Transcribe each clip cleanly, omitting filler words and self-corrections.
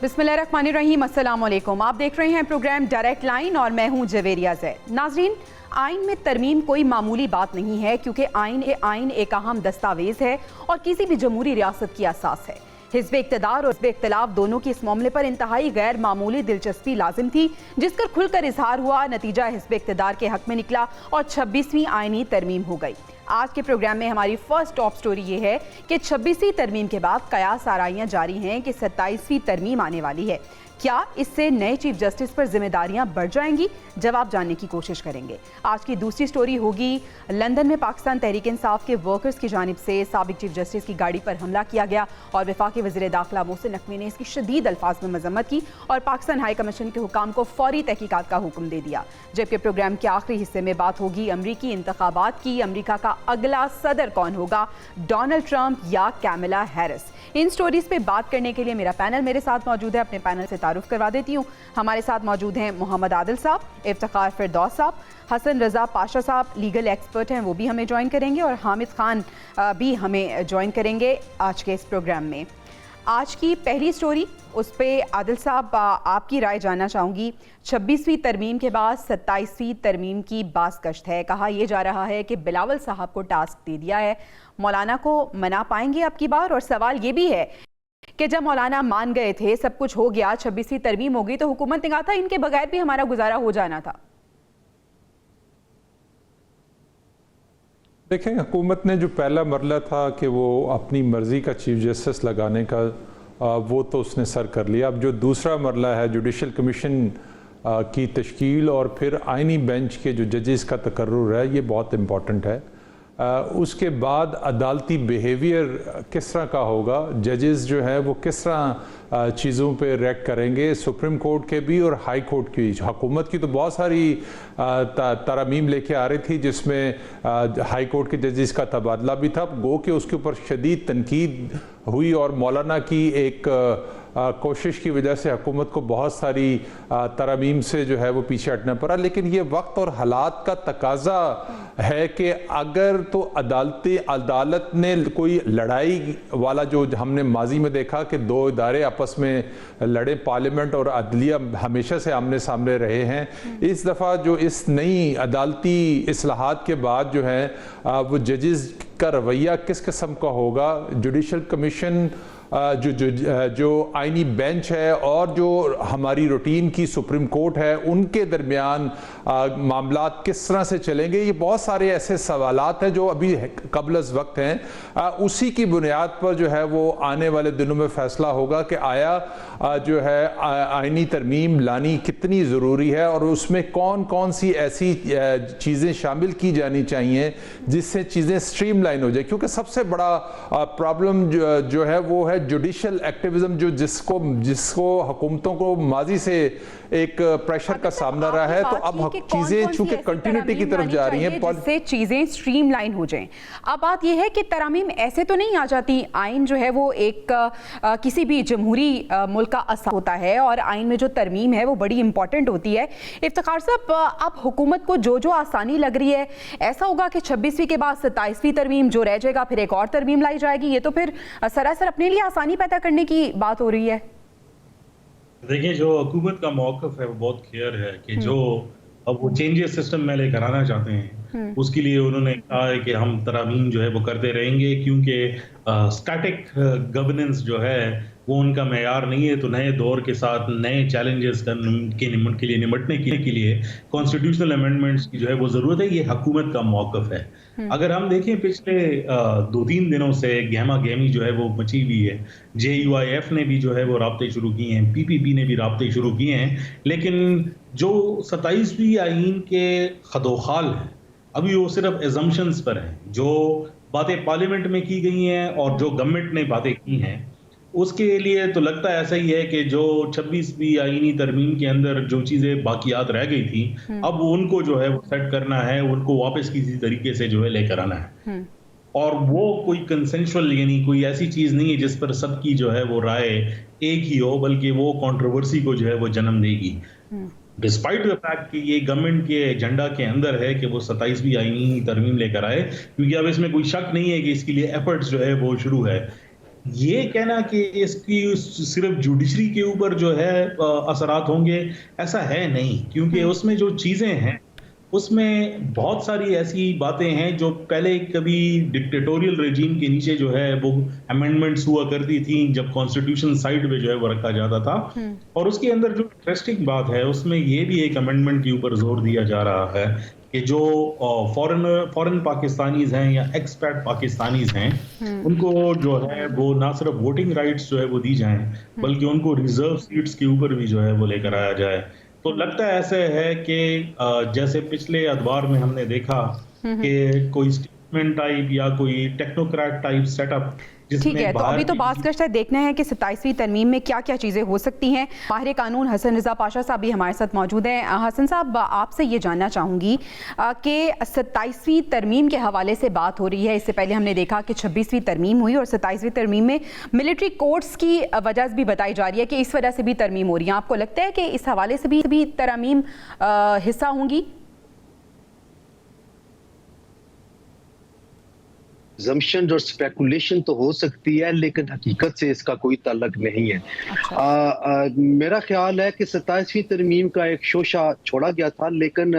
बिस्मिल्लाहिर्रहमानिर्रहीम, अस्सलाम वालेकुम। आप देख रहे हैं प्रोग्राम डायरेक्ट लाइन और मैं हूं जवेरिया ज़ैद। नाज़रीन, आइन में तरमीम कोई मामूली बात नहीं है, क्योंकि आइन एक अहम दस्तावेज़ है और किसी भी जमहूरी रियासत की असास है। हिज़्ब इक़्तिदार और हिज़्ब इख्तिलाफ दोनों की इस मामले पर इंतहाई गैर मामूली दिलचस्पी लाजिम थी, जिसका खुलकर इजहार हुआ। नतीजा हिज़्ब इक़्तिदार के हक में निकला और 26वीं आइनी तरमीम हो गई। आज के प्रोग्राम में हमारी फर्स्ट टॉप स्टोरी ये है कि 26वीं तरमीम के बाद कयास आराइयाँ जारी हैं कि 27वीं तरमीम आने वाली है। क्या इससे नए चीफ जस्टिस पर जिम्मेदारियां बढ़ जाएंगी? जवाब जानने की कोशिश करेंगे। आज की दूसरी स्टोरी होगी, लंदन में पाकिस्तान तहरीक इंसाफ के वर्कर्स की जानिब से साबिक चीफ जस्टिस की गाड़ी पर हमला किया गया और वफाकी वज़ीर दाखिला मोहसिन नकवी ने इसकी शदीद अल्फाज में मजम्मत की और पाकिस्तान हाई कमीशन के हुकाम को फौरी तहकीकात का हुक्म दे दिया। जबकि प्रोग्राम के आखिरी हिस्से में बात होगी अमरीकी इंतखाबात की। अमरीका का अगला सदर कौन होगा, डोनाल्ड ट्रंप या कैमला हैरिस? इन स्टोरीज पे बात करने के लिए मेरा पैनल मेरे साथ मौजूद है। अपने पैनल से तारुफ करवा देती हूँ। हमारे साथ मौजूद हैं मोहम्मद आदिल साहब, इफ्तिखार फिरदौस साहब, हसन रजा पाशा साहब, लीगल एक्सपर्ट हैं, वो भी हमें ज्वाइन करेंगे, और हामिद खान भी हमें ज्वाइन करेंगे आज के इस प्रोग्राम में। आज की पहली स्टोरी, उस पर आदिल साहब आपकी राय जानना चाहूँगी। 26वीं तरमीम के बाद 27वीं तरमीम की बाज़गश्त है। कहा यह जा रहा है कि बिलावल साहब को टास्क दे दिया है, मौलाना को मना पाएंगे अब की बार? और सवाल ये भी है कि जब मौलाना मान गए थे, सब कुछ हो गया, 26वीं तरमीम हो गई, तो हुकूमत ने कहा था इनके बगैर भी हमारा गुजारा हो जाना था। देखें, हुकूमत ने जो पहला मरला था कि वो अपनी मर्ज़ी का चीफ जस्टिस लगाने का, वो तो उसने सर कर लिया। अब जो दूसरा मरला है जुडिशल कमीशन की तश्कील और फिर आइनी बेंच के जो जजेस का तकर्रुर है, ये बहुत इम्पॉर्टेंट है। उसके बाद अदालती बिहेवियर किस तरह का होगा, जजेस जो है वो किस तरह चीज़ों पे रिएक्ट करेंगे, सुप्रीम कोर्ट के भी और हाई कोर्ट की। हुकूमत की तो बहुत सारी तरमीम लेके आ रही थी, जिसमें हाई कोर्ट के जजेस का तबादला भी था। गो कि उसके ऊपर शदीद तनकीद हुई और मौलाना की एक कोशिश की वजह से हुकूमत को बहुत सारी तरमीम से जो है वो पीछे हटना पड़ा। लेकिन ये वक्त और हालात का तकाजा है कि अगर तो अदालत ने कोई लड़ाई वाला, जो हमने माजी में देखा कि दो इदारे आपस में लड़े, पार्लियामेंट और अदलिया हमेशा से आमने सामने रहे हैं, इस दफ़ा जो इस नई अदालती इस्लाहात के बाद जो है वो जजेस का रवैया किस किस्म का होगा, जुडिशल कमीशन जो आइनी बेंच है और जो हमारी रूटीन की सुप्रीम कोर्ट है, उनके दरमियान मामलात किस तरह से चलेंगे, ये बहुत सारे ऐसे सवालात हैं जो अभी कबल अज़ वक्त हैं। उसी की बुनियाद पर जो है वो आने वाले दिनों में फैसला होगा कि आया जो है आइनी तरमीम लानी कितनी ज़रूरी है और उसमें कौन कौन सी ऐसी चीज़ें शामिल की जानी चाहिए जिससे चीज़ें स्ट्रीमलाइन हो जाए। क्योंकि सबसे बड़ा प्रॉब्लम जो है वो है जुडिशल एक्टिविज्म, जो जिसको हुकूमतों को माजी से एक प्रेशर का सामना रहा है। तो अब चीजें चूंकि कंटिन्यूटी की तरफ जा रही हैं, जिससे चीजें स्ट्रीमलाइन हो जाएं। अब बात यह है कि तरामीम ऐसे तो नहीं आ जाती। आइन जो है वो एक किसी भी जमहूरी मुल्क का असा होता है और आइन में जो तरमीम है वो बड़ी इंपॉर्टेंट होती है। इफ्तिखार साहब, अब हुकूमत को जो जो आसानी लग रही है, ऐसा होगा कि 26वीं के बाद 27वीं तरमीम जो रह जाएगा, फिर एक और तरमीम लाई जाएगी? ये तो फिर सरासर अपने लिए आसानी पैदा करने की बात हो रही है। देखिए, जो हुकूमत का मौक़िफ़ है वो बहुत क्लियर है कि जो अब वो चेंजेस सिस्टम में लेकर आना चाहते हैं, उसके लिए उन्होंने कहा है कि हम तरामीम जो है वो करते रहेंगे, क्योंकि स्टैटिक गवर्नेंस जो है वो उनका मेयार नहीं है। तो नए दौर के साथ नए चैलेंजेस के लिए निपटने के लिए कॉन्स्टिट्यूशनल अमेंडमेंट्स की जो है वो ज़रूरत है। ये हुकूमत का मौक़िफ़ है। अगर हम देखें, पिछले 2-3 दिनों से गहमा गहमी जो है वो मची हुई है। JUIF ने भी जो है वो राब्ते शुरू किए हैं, PPP ने भी राब्ते शुरू किए हैं, लेकिन जो 27वीं आईन के खदोखाल हैं, अभी वो सिर्फ एजम्पशंस पर हैं। जो बातें पार्लियामेंट में की गई हैं और जो गवर्नमेंट ने बातें की हैं, उसके लिए तो लगता है ऐसा ही है कि जो 26वीं आईनी तरमीम के अंदर जो चीज़ें बाकियात रह गई थी, अब उनको जो है वो सेट करना है, उनको वापस किसी तरीके से जो है लेकर आना है। और वो कोई कंसेंशुअल, यानी कोई ऐसी चीज़ नहीं है जिस पर सबकी जो है वो राय एक ही हो, बल्कि वो कंट्रोवर्सी को जो है वो जन्म देगी। डिस्पाइट द फैक्ट कि ये गवर्नमेंट के एजेंडा के अंदर है कि वो 27वीं आईनी तरमीम लेकर आए, क्योंकि अब इसमें कोई शक नहीं है कि इसके लिए एफर्ट्स जो है वो शुरू है। ये कहना कि इसकी सिर्फ जुडिशरी के ऊपर जो है असरात होंगे, ऐसा है नहीं, क्योंकि उसमें जो चीजें हैं उसमें बहुत सारी ऐसी बातें हैं जो पहले कभी डिक्टेटोरियल रेजीम के नीचे जो है वो अमेंडमेंट्स हुआ करती थी, जब कॉन्स्टिट्यूशन साइड पे जो है वो रखा जाता था। और उसके अंदर जो इंटरेस्टिंग बात है उसमें ये भी एक अमेंडमेंट के ऊपर जोर दिया जा रहा है कि जो फॉरेन पाकिस्तानीज हैं या एक्सपैट पाकिस्तानीज हैं, उनको जो है वो ना सिर्फ वोटिंग राइट्स जो है वो दी जाएं, बल्कि उनको रिजर्व सीट्स के ऊपर भी जो है वो लेकर आया जाए। तो लगता है ऐसे है कि जैसे पिछले अखबार में हमने देखा कि कोई स्टेटमेंट टाइप या कोई टेक्नोक्रेट टाइप सेटअप, ठीक है, तो अभी तो बात करते हैं, देखना है कि 27वीं तरमीम में क्या क्या चीज़ें हो सकती हैं। माहिर कानून हसन रज़ा पाशा साहब भी हमारे साथ मौजूद हैं। हसन साहब, आपसे ये जानना चाहूँगी कि 27वीं तरमीम के हवाले से बात हो रही है। इससे पहले हमने देखा कि 26वीं तरमीम हुई और 27वीं तरमीम में मिलिट्री कोर्ट्स की वजह भी बताई जा रही है कि इस वजह से भी तरमीम हो रही है। आपको लगता है कि इस हवाले से भी तरमीम हिस्सा होंगी? जम्पशन और स्पेकुलेशन तो हो सकती है, लेकिन हकीकत से इसका कोई ताल्लुक नहीं है। अच्छा। मेरा ख्याल है कि 27वीं तरमीम का एक शोशा छोड़ा गया था, लेकिन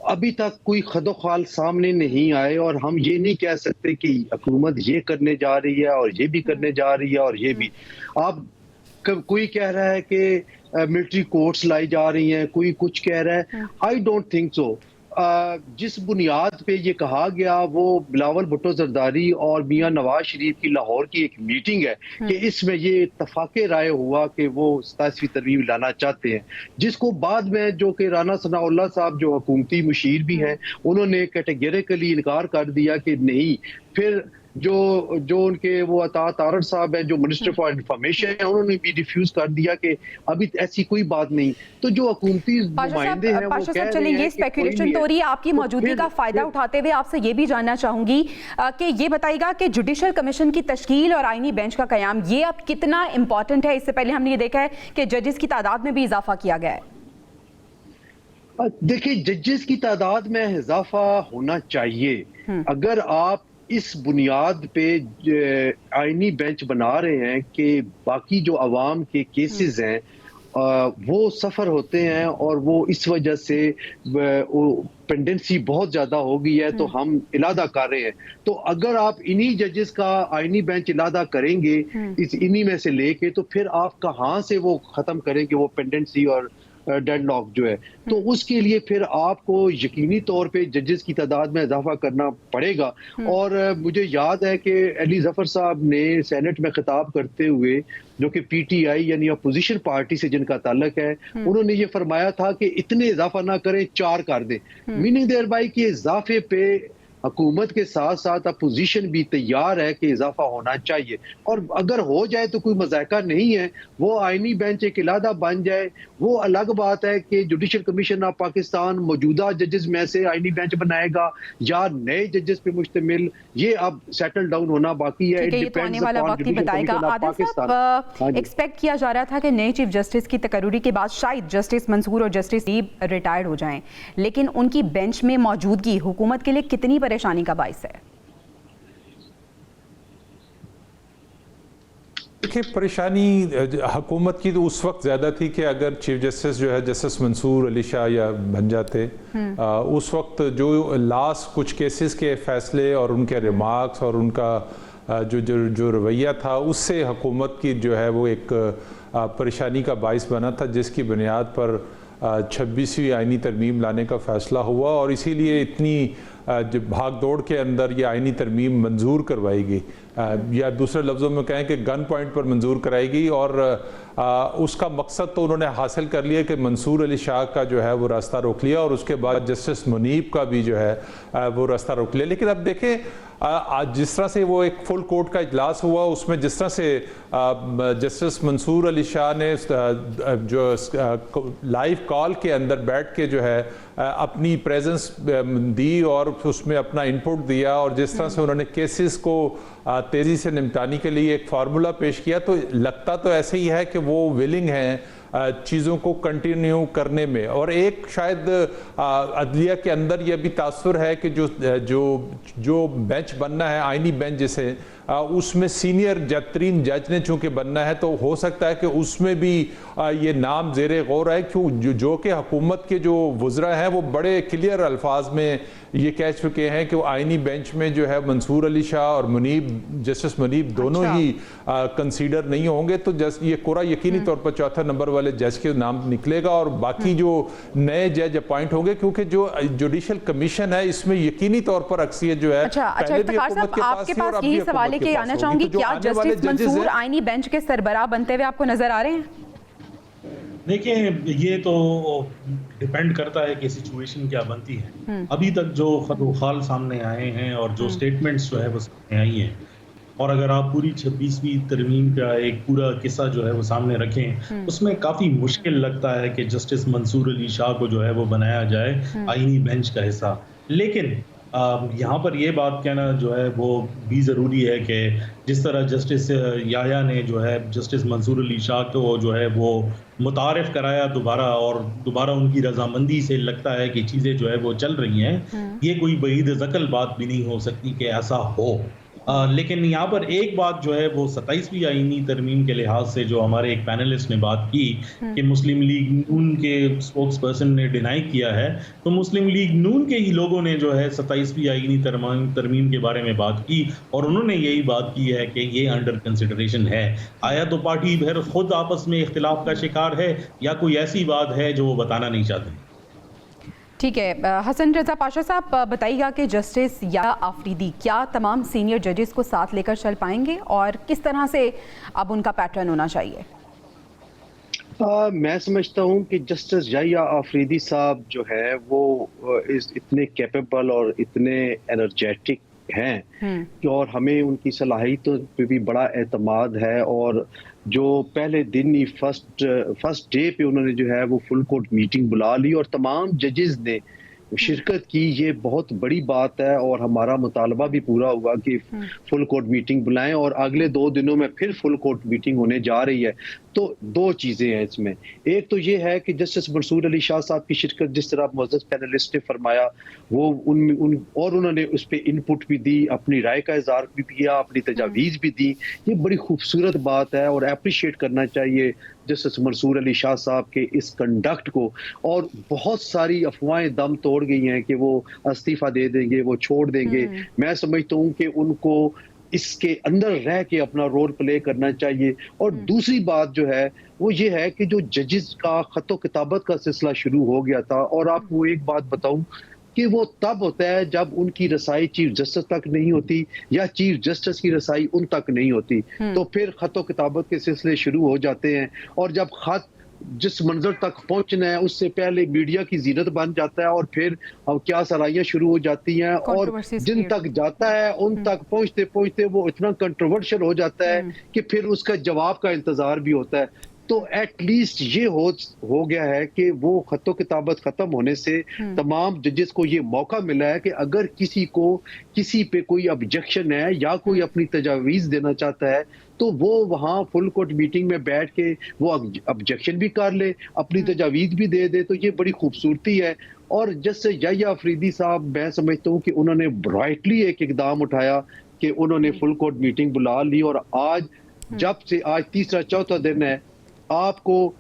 अभी तक कोई खदोखाल सामने नहीं आए और हम ये नहीं कह सकते कि हुकूमत ये करने जा रही है और ये भी करने जा रही है और ये भी। आप कोई कह रहा है कि मिलिट्री कोर्ट्स लाई जा रही हैं, कोई कुछ कह रहा है। I don't think so. जिस बुनियाद पे ये कहा गया वो बिलावल भुट्टो जरदारी और मियां नवाज शरीफ की लाहौर की एक मीटिंग है कि इसमें ये इत्तफाक़े राय हुआ कि वो 27वीं तरमीम लाना चाहते हैं, जिसको बाद में जो कि राना सनाउल्लाह साहब जो हुकूमती मुशीर भी हैं उन्होंने कैटेगरिकली इनकार कर दिया कि नहीं। फिर जो उनके वो अता तारड़ साहब हैं जो मिनिस्टर फॉर इंफॉर्मेशन है, उन्होंने भी रिफ्यूज कर दिया कि अभी ऐसी कोई बात नहीं। तो जो हुकूमती नुमाइंदे हैं वो कह रहे हैं ये स्पेकुलेशन तो रही है। आपकी मौजूदगी का फायदा उठाते हुए आपसे ये भी जानना चाहूंगी कि ये बताइएगा कि जुडिशल कमीशन की तश्कील और आईनी बेंच का कयाम ये अब कितना इंपॉर्टेंट है? इससे पहले हमने ये देखा है कि जजेस की तादाद में भी इजाफा किया गया है। देखिए, जजेस की तादाद में इजाफा होना चाहिए। अगर आप इस बुनियाद पे आईनी बेंच बना रहे हैं कि बाकी जो अवाम के केसेस हैं वो सफ़र होते हैं और वो इस वजह से पेंडेंसी बहुत ज़्यादा हो गई है, तो हम इलादा कर रहे हैं। तो अगर आप इन्हीं जजेस का आईनी बेंच इलादा करेंगे इन्हीं में से लेके, तो फिर आप कहाँ से वो ख़त्म करेंगे वो पेंडेंसी और डेडलॉक जो है। तो उसके लिए फिर आपको यकीनी तौर पे जजेस की तादाद में इजाफा करना पड़ेगा। और मुझे याद है कि अली जफर साहब ने सेनेट में खिताब करते हुए, जो कि पीटीआई यानी अपोजिशन पार्टी से जिनका ताल्लुक है, उन्होंने ये फरमाया था कि इतने इजाफा ना करें, 4 कर दें। मीनिंग देयर बाय कि इजाफे पे हुकूमत के साथ साथ अपोजिशन भी तैयार है कि इजाफा होना चाहिए। और अगर हो जाए तो कोई मजाका नहीं है, वो आईनी बेंच एक इलादा बन जाए। वो अलग बात है कि जुडिशल कमीशन ऑफ पाकिस्तान मौजूदा जजेस में से आईनी बेंच बनाएगा या नए जजेस पे मुश्तमिल, ये अब सेटल डाउन होना बाकी है। ये तो आने वाला वक्त ही बताएगा। आदिल साहब, एक्सपेक्ट किया जा रहा था कि नए चीफ जस्टिस की तकर्री के बाद शायद जस्टिस मंसूर और जस्टिस नीब रिटायर्ड हो जाएं, लेकिन उनकी बेंच में मौजूदगी हुकूमत के लिए कितनी परेशानी का बाइस है? देखिए, परेशानी हुकूमत की तो उस वक्त ज़्यादा थी कि अगर चीफ जस्टिस जो है जस्टिस मंसूर अली शाह या बन जाते, उस वक्त जो लास्ट कुछ केसेस के फैसले और उनके रिमार्क्स और उनका जो रवैया था, उससे हुकूमत की जो है वो एक परेशानी का बाइस बना था, जिसकी बुनियाद पर 26वीं आईनी तरमीम लाने का फ़ैसला हुआ। और इसीलिए इतनी भाग दौड़ के अंदर ये आईनी तरमीम मंजूर करवाई गई, या दूसरे लफ्ज़ों में कहें कि गन पॉइंट पर मंजूर कराएगी। और उसका मकसद तो उन्होंने हासिल कर लिया कि मंसूर अली शाह का जो है वो रास्ता रोक लिया और उसके बाद जस्टिस मुनीब का भी जो है वो रास्ता रोक लिया। लेकिन अब देखें, आज जिस तरह से वो एक फुल कोर्ट का इजलास हुआ, उसमें जिस तरह से जस्टिस मंसूर अली शाह ने जो लाइव कॉल के अंदर बैठ के जो है अपनी प्रेजेंस दी और उसमें अपना इनपुट दिया, और जिस तरह से उन्होंने केसेस को तेज़ी से निपटाने के लिए एक फार्मूला पेश किया, तो लगता तो ऐसे ही है कि वो विलिंग हैं चीज़ों को कंटिन्यू करने में। और एक शायद अदलिया के अंदर यह भी तासुर है कि जो बेंच बनना है, आईनी बेंच जिसे, उसमें सीनियर तरीन जज ने चूंकि बनना है, तो हो सकता है कि उसमें भी ये नाम जेरे गौर है, क्यों जो कि हुकूमत के जो वज़रा हैं वो बड़े क्लियर अल्फाज में ये कह चुके हैं कि वो आईनी बेंच में जो है मंसूर अली शाह और जस्टिस मुनीब दोनों ही कंसीडर नहीं होंगे। तो ये कोरा यकीनी तौर पर चौथा नंबर वाले जज के नाम निकलेगा और बाकी जो नए जज अपॉइंट होंगे, क्योंकि जो जुडिशल कमीशन है इसमें यकीनी तौर पर अक्सियत जो है अच्छा इफ्तिखार साहब, आपके पास यही सवाल है कि आना चाहूंगी, क्या जस्टिस मंसूर आईनी बेंच के सरबराह बनते हुए आपको नजर आ रहे हैं? देखिए, ये तो डिपेंड करता है कि सिचुएशन क्या बनती है। अभी तक जो खतोखाल सामने आए हैं और जो स्टेटमेंट्स जो है वो सामने आई हैं, और अगर आप पूरी 26वीं तरमीम का एक पूरा किस्सा जो है वो सामने रखें, उसमें काफ़ी मुश्किल लगता है कि जस्टिस मंसूर अली शाह को जो है वो बनाया जाए आईनी बेंच का हिस्सा। लेकिन यहाँ पर ये बात कहना जो है वो भी ज़रूरी है कि जिस तरह जस्टिस याया ने जो है जस्टिस मंसूर अली शाह को जो है वो मुतारिफ कराया दोबारा, और दोबारा उनकी रजामंदी से लगता है कि चीज़ें जो है वो चल रही हैं, ये कोई बईद ज़कल बात भी नहीं हो सकती कि ऐसा हो। लेकिन यहाँ पर एक बात जो है वो 27वीं आईनी तरमीम के लिहाज से जो हमारे एक पैनलिस्ट ने बात की कि मुस्लिम लीग नून के स्पोक्स पर्सन ने डिनाई किया है, तो मुस्लिम लीग नून के ही लोगों ने जो है 27वीं आईनी तरमीम के बारे में बात की और उन्होंने यही बात की है कि ये अंडर कंसिडरेशन है। आया तो पार्टी फिर खुद आपस में इख्तिलाफ का शिकार है या कोई ऐसी बात है जो वो बताना नहीं चाहते? ठीक है, हसन रजा पाशा साहब बताइएगा कि जस्टिस या आफरीदी क्या तमाम सीनियर जजेस को साथ लेकर चल पाएंगे और किस तरह से अब उनका पैटर्न होना चाहिए? मैं समझता हूं कि जस्टिस याया आफरीदी साहब जो है वो इतने कैपेबल और इतने एनर्जेटिक हैं और हमें उनकी सलाहियतों पे भी बड़ा एतमाद है। और जो पहले दिन ही फर्स्ट डे पे उन्होंने जो है वो फुल कोर्ट मीटिंग बुला ली और तमाम जजेस ने शिरकत की, ये बहुत बड़ी बात है। और हमारा मुतालबा भी पूरा हुआ कि फुल कोर्ट मीटिंग बुलाएं और अगले 2 दिनों में फिर फुल कोर्ट मीटिंग होने जा रही है। तो 2 चीज़ें हैं इसमें, एक तो ये है कि जस्टिस मंसूर अली शाह साहब की शिरकत, जिस तरह मुअज़्ज़ज़ पैनलिस्ट ने फरमाया, वो उन्होंने उस पर इनपुट भी दी, अपनी राय का इज़हार भी किया, अपनी तजावीज़ भी दी। ये बड़ी खूबसूरत बात है और अप्रिशिएट करना चाहिए जस्टिस मंसूर अली शाह साहब के इस कंडक्ट को। और बहुत सारी अफवाहें दम तोड़ गई हैं कि वो इस्तीफा दे देंगे, वो छोड़ देंगे। मैं समझता हूँ कि उनको इसके अंदर रह के अपना रोल प्ले करना चाहिए। और दूसरी बात जो है वो ये है कि जो जजेस का खतो किताबत का सिलसिला शुरू हो गया था, और आपको एक बात बताऊं कि वो तब होता है जब उनकी रसाई चीफ जस्टिस तक नहीं होती या चीफ जस्टिस की रसाई उन तक नहीं होती, तो फिर खतो किताबत के सिलसिले शुरू हो जाते हैं। और जब खत जिस मंजर तक पहुंचना है उससे पहले मीडिया की जीनत बन जाता है और फिर अब क्या सराइयां शुरू हो जाती हैं और जिन तक जाता है उन तक पहुंचते पहुंचते वो इतना कंट्रोवर्शियल हो जाता है कि फिर उसका जवाब का इंतजार भी होता है। तो एटलीस्ट ये हो गया है कि वो खतो किताबत खत्म होने से तमाम जजेस को ये मौका मिला है कि अगर किसी पे कोई ऑब्जेक्शन है या कोई अपनी तजावीज़ देना चाहता है तो वो वहाँ फुल कोर्ट मीटिंग में बैठ के वो ऑब्जेक्शन भी कर ले, अपनी तजावीज़ भी दे दे। तो ये बड़ी खूबसूरती है। और जस्टिस याया आफरीदी साहब, मैं समझता हूँ कि उन्होंने ब्राइटली एक इकदाम उठाया कि उन्होंने फुल कोर्ट मीटिंग बुला ली। और आज जब से आज तीसरा चौथा दिन है, आपको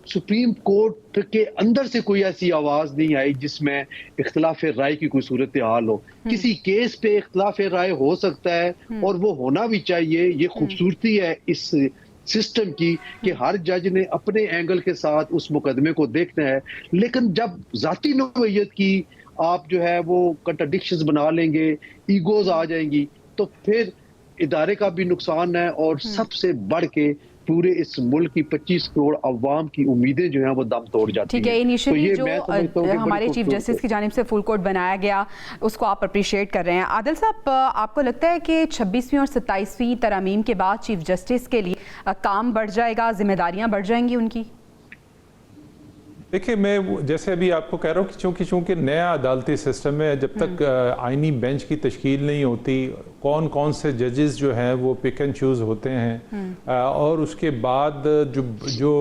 सुप्रीम कोर्ट के अंदर से कोई ऐसी आवाज नहीं आई जिसमें इख्तिलाफ राय की कोई सूरत हाल हो। किसी केस पे इख्तिलाफ राय हो सकता है और वो होना भी चाहिए। ये खूबसूरती है इस सिस्टम की कि हर जज ने अपने एंगल के साथ उस मुकदमे को देखना है। लेकिन जब जाती नौयत की आप जो है वो कंट्राडिक्शंस बना लेंगे, ईगोज आ जाएंगी, तो फिर इदारे का भी नुकसान है और सबसे बढ़ के पूरे इस मुल्क की 25 करोड़ अवाम की उम्मीदें जो हैं वो दम तोड़ जाती हैं। ठीक है, इनिशियली जो हमारे चीफ जस्टिस की जानिब से फुल कोर्ट बनाया गया उसको आप अप्रिशिएट कर रहे हैं। आदिल साहब, आपको लगता है कि 26वीं और 27वीं तरमीम के बाद चीफ जस्टिस के लिए काम बढ़ जाएगा, जिम्मेदारियां बढ़ जाएंगी उनकी? देखिए, मैं जैसे अभी आपको कह रहा हूँ कि चूंकि नया अदालती सिस्टम है, जब तक आईनी बेंच की तश्कील नहीं होती, कौन कौन से जजेस जो हैं वो पिक एंड चूज़ होते हैं, और उसके बाद जो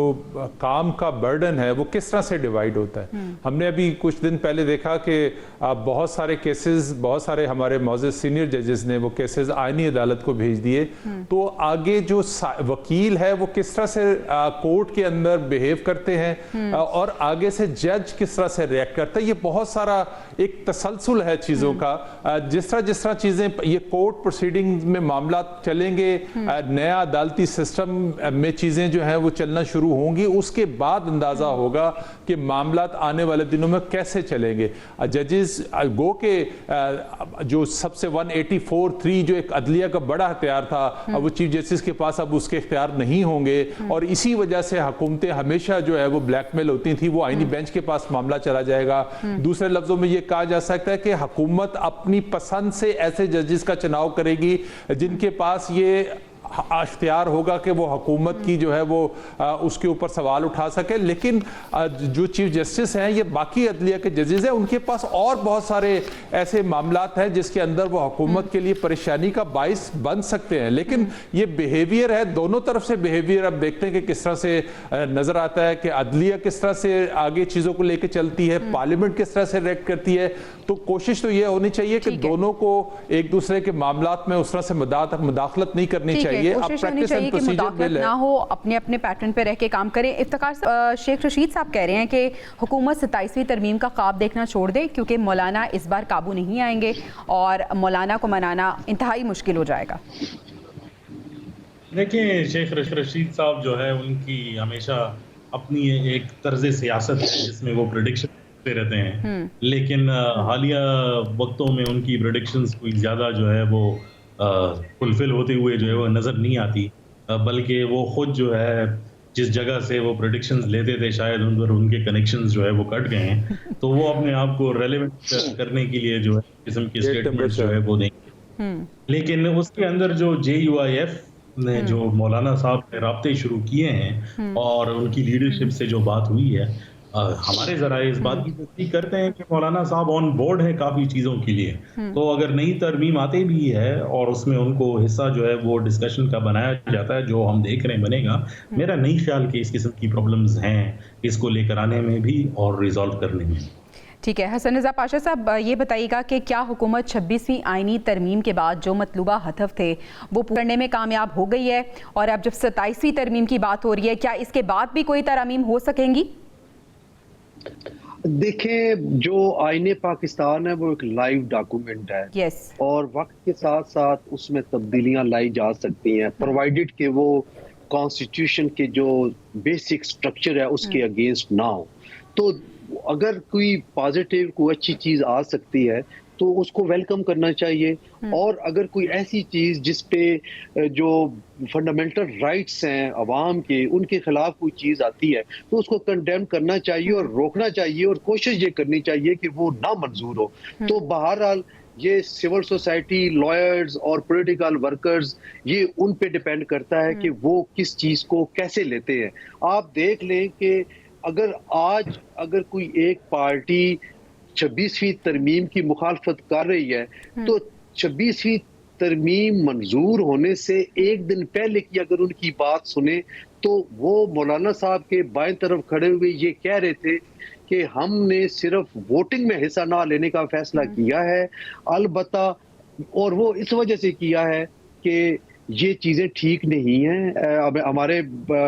काम का बर्डन है वो किस तरह से डिवाइड होता है। हमने अभी कुछ दिन पहले देखा कि बहुत सारे केसेस, बहुत सारे हमारे मौजूद सीनियर जजेस ने वो केसेस आईनी अदालत को भेज दिए, तो आगे जो वकील है वो किस तरह से कोर्ट के अंदर बिहेव करते हैं और आगे से जज किस तरह से रिएक्ट करता है, ये बहुत सारा एक तसलसल है चीज़ों का। जिस तरह चीज़ें ये कोर्ट प्रोसीडिंग में मामला चलेंगे, नया अदालती सिस्टम में चीज़ें जो हैं वो चलना शुरू होंगी, उसके बाद अंदाज़ा होगा कि मामला आने वाले दिनों में कैसे चलेंगे। जजेस गो के जो सबसे 184(3) जो एक अदलिया का बड़ा हथियार था, अब वो चीफ जस्टिस के पास अब उसके इख्तियार नहीं होंगे, और इसी वजह से हुकूमतें हमेशा जो है वो ब्लैकमेल होती थी, वो आईनी बेंच के पास मामला चला जाएगा। दूसरे लफ्जों में ये कहा जा सकता है कि हुकूमत अपनी पसंद से ऐसे जजेस का चुनाव करेगी जिनके पास ये अख्तियार होगा कि वो हुकूमत की जो है वो उसके ऊपर सवाल उठा सके। लेकिन जो चीफ जस्टिस हैं, ये बाकी अदलिया के जजेस हैं, उनके पास और बहुत सारे ऐसे मामलात हैं जिसके अंदर वो हुकूमत के लिए परेशानी का बाइस बन सकते हैं। लेकिन ये बिहेवियर है, दोनों तरफ से बिहेवियर अब देखते हैं कि किस तरह से नजर आता है कि अदलिया किस तरह से आगे चीज़ों को लेकर चलती है, पार्लियामेंट किस तरह से रिएक्ट करती है। तो कोशिश तो ये होनी चाहिए कि दोनों को एक दूसरे के मामलात में उस तरह से मुदाखलत नहीं करनी चाहिए। कोशिश होनी चाहिए कि मुदाखलत ना हो, अपने अपने पैटर्न पे रह के काम करें। इफ्तिखार शेख रशीद साहब कह रहे हैं कि हुकूमत 27वीं तरमीम का ख्वाब देखना छोड़ दे, क्योंकि मौलाना इस बार काबू नहीं आएंगे और मौलाना को मनाना इंतहाई मुश्किल हो जाएगा। देखिए, शेख रशीद साहब जो है उनकी हमेशा अपनी एक तर्ज सियासत है जिसमें वो प्रेडिक्शन करते रहते हैं, लेकिन हालिया वक्तों में उनकी प्रेडिक्शंस कोई ज़्यादा जो है वो फुलफिल होते हुए जो है वो नज़र नहीं आती, बल्कि वो खुद जो है जिस जगह से वो प्रेडिक्शंस लेते थे शायद उन पर उनके कनेक्शंस जो है वो कट गए हैं, तो वो अपने आप को रेलेवेंट करने के लिए जो है किस्म के स्टेटमेंट्स जो है वो देंगे। लेकिन उसके अंदर जो JUIF ने जो मौलाना साहब ने राब्ते शुरू किए हैं और उनकी लीडरशिप से जो बात हुई है, हमारे ज़राए इस बात की तस्दीक करते हैं कि मौलाना साहब ऑन बोर्ड है काफ़ी चीज़ों के लिए। तो अगर नई तरमीम आती भी है और उसमें उनको हिस्सा जो है वो डिस्कशन का बनाया जाता है, जो हम देख रहे हैं बनेगा, मेरा नहीं ख्याल कि इस किस्म की प्रॉब्लम्स हैं इसको लेकर आने में भी और रिजॉल्व करने में। ठीक है, हसन रज़ा पाशा साहब ये बताइएगा कि क्या हुकूमत 26वीं आईनी तरमीम के बाद जो मतलूबा हदफ थे वो पूरा करने में कामयाब हो गई है, और अब जब 27वीं तरमीम की बात हो रही है, क्या इसके बाद भी कोई तरमीम हो सकेंगी? देखें, जो आईने पाकिस्तान है वो एक लाइव डॉक्यूमेंट है। यस। और वक्त के साथ साथ उसमें तब्दीलियां लाई जा सकती हैं, प्रोवाइडेड कि वो कॉन्स्टिट्यूशन के जो बेसिक स्ट्रक्चर है उसके अगेंस्ट ना हो। तो अगर कोई पॉजिटिव कोई अच्छी चीज आ सकती है तो उसको वेलकम करना चाहिए, और अगर कोई ऐसी चीज जिस पे जो फंडामेंटल राइट्स हैं अवाम के, उनके खिलाफ कोई चीज आती है तो उसको कंडेम करना चाहिए और रोकना चाहिए, और कोशिश ये करनी चाहिए कि वो ना मंजूर हो। तो बहरहाल ये सिविल सोसाइटी, लॉयर्स और पॉलिटिकल वर्कर्स, ये उन पे डिपेंड करता है कि वो किस चीज को कैसे लेते हैं। आप देख लें कि अगर कोई एक पार्टी 26वीं तरमीम की मुखालफत कर रही है तो 26वीं तरमीम मंजूर होने से एक दिन पहले की अगर उनकी बात सुने तो वो मौलाना साहब के बाएं तरफ खड़े हुए ये कह रहे थे कि हमने सिर्फ वोटिंग में हिस्सा ना लेने का फैसला किया है, अलबत्ता, और वो इस वजह से किया है कि ये चीजें ठीक नहीं हैं। अब हमारे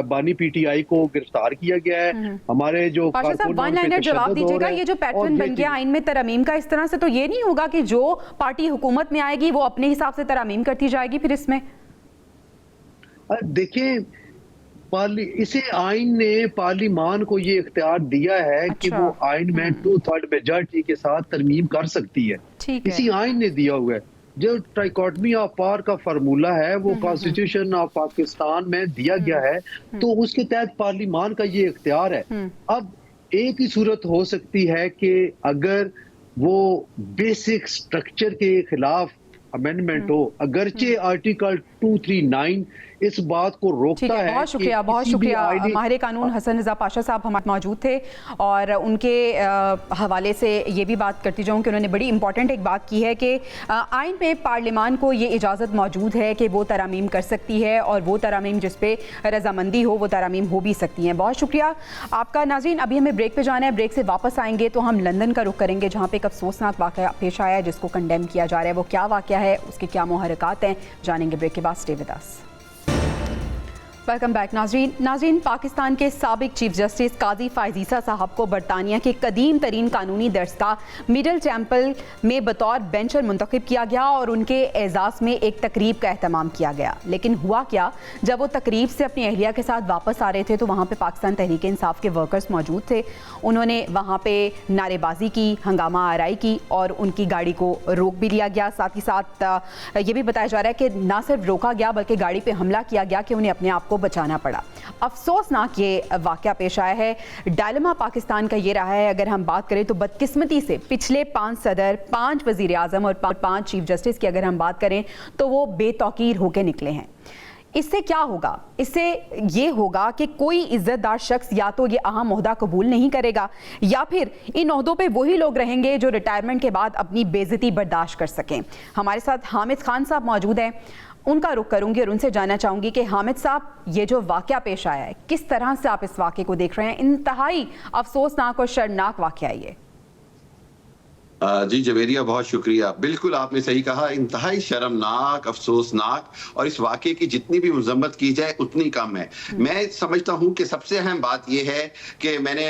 बानी PTI को गिरफ्तार किया गया है, हमारे जो वन लाइनर जवाब दीजिएगा, ये जो पैटर्न बन गया आइन में तरमीम का, इस तरह से तो ये नहीं होगा कि जो पार्टी हुकूमत में आएगी वो अपने हिसाब से तरमीम करती जाएगी फिर इसमें? देखिए, इसे आइन ने पार्लिमान को ये इख्तियार दिया है कि वो आइन में 2/3 मेजॉरिटी के साथ तरमीम कर सकती है। इसी आइन ने दिया हुआ है। जो ट्राइकोटमी ऑफ पावर का फार्मूला है वो कॉन्स्टिट्यूशन ऑफ पाकिस्तान में दिया गया है, तो उसके तहत पार्लिमान का ये इख्तियार है। अब एक ही सूरत हो सकती है कि अगर वो बेसिक स्ट्रक्चर के खिलाफ अमेंडमेंट हो, अगरचे आर्टिकल 239 इस बात को ठीक रोकता है, है। बहुत शुक्रिया माहिर कानून हसन रजा पाशा साहब हमारे मौजूद थे और उनके हवाले से ये भी बात करती जाऊँ कि उन्होंने बड़ी इंपॉर्टेंट एक बात की है कि आइन में पार्लियामान को ये इजाज़त मौजूद है कि वो तरामीम कर सकती है और वो तरामीम जिस पे रजामंदी हो वो तरामीम हो भी सकती हैं। बहुत शुक्रिया आपका। नाज़रीन, अभी हमें ब्रेक पे जाना है, ब्रेक से वापस आएंगे तो हम लंदन का रुख करेंगे जहाँ पे एक अफसोसनाक वाक़या पेश आया है जिसको कंडेम किया जा रहा है। वो क्या वाक़या है, उसके क्या मुहर्रिकात हैं, जानेंगे ब्रेक के बाद। Stay with us. Welcome back नाज़रीन, पाकिस्तान के साबिक चीफ जस्टिस काजी फायजीसा साहब को बरतानिया के कदीम तरीन कानूनी दरसगाह मिडल टेम्पल में बतौर बेंचर मुंतखब किया गया और उनके एजाज़ में एक तकरीब का एहतमाम किया गया। लेकिन हुआ क्या, जब वो तकरीब से अपनी अहलिया के साथ वापस आ रहे थे तो वहाँ पे पाकिस्तान तहरीक इंसाफ के वर्कर्स मौजूद थे। उन्होंने वहाँ पे नारेबाजी की, हंगामा आराई की और उनकी गाड़ी को रोक भी लिया गया। साथ ही साथ ये भी बताया जा रहा है कि ना सिर्फ रोका गया बल्कि गाड़ी पर हमला किया गया कि उन्हें अपने आप को बचाना पड़ा। अफसोसनाक ये वाकया पेश आया है। डायलेमा पाकिस्तान का ये रहा है, अगर हम बात करें तो बदकिस्मती से पिछले 5 सदर, 5 वजीर आजम और 5 चीफ जस्टिस की अगर हम बात करें तो वो बेतौकीर होकर निकले हैं। इससे क्या होगा? इससे ये होगा कि कोई इज्जतदार शख्स या तो ये अहम ओहदा कबूल नहीं करेगा या फिर इन ओहदों पे वही लोग रहेंगे जो रिटायरमेंट के बाद अपनी बेइज्जती बर्दाश्त कर सकें। हमारे साथ हामिद खान साहब मौजूद हैं, उनका रुख करूंगी और उनसे जानना चाहूंगी कि हामिद साहब, ये जो वाकया पेश आया है, किस तरह से आप इस वाकये को देख रहे हैं? इंतहाई अफसोसनाक और शर्मनाक वाकया है ये। जी जवेरिया, बहुत शुक्रिया। बिल्कुल आपने सही कहा, इंतहाई शर्मनाक, अफसोसनाक, और इस वाकये की जितनी भी मजम्मत की जाए उतनी कम है। मैं समझता हूं कि सबसे अहम बात यह है कि मैंने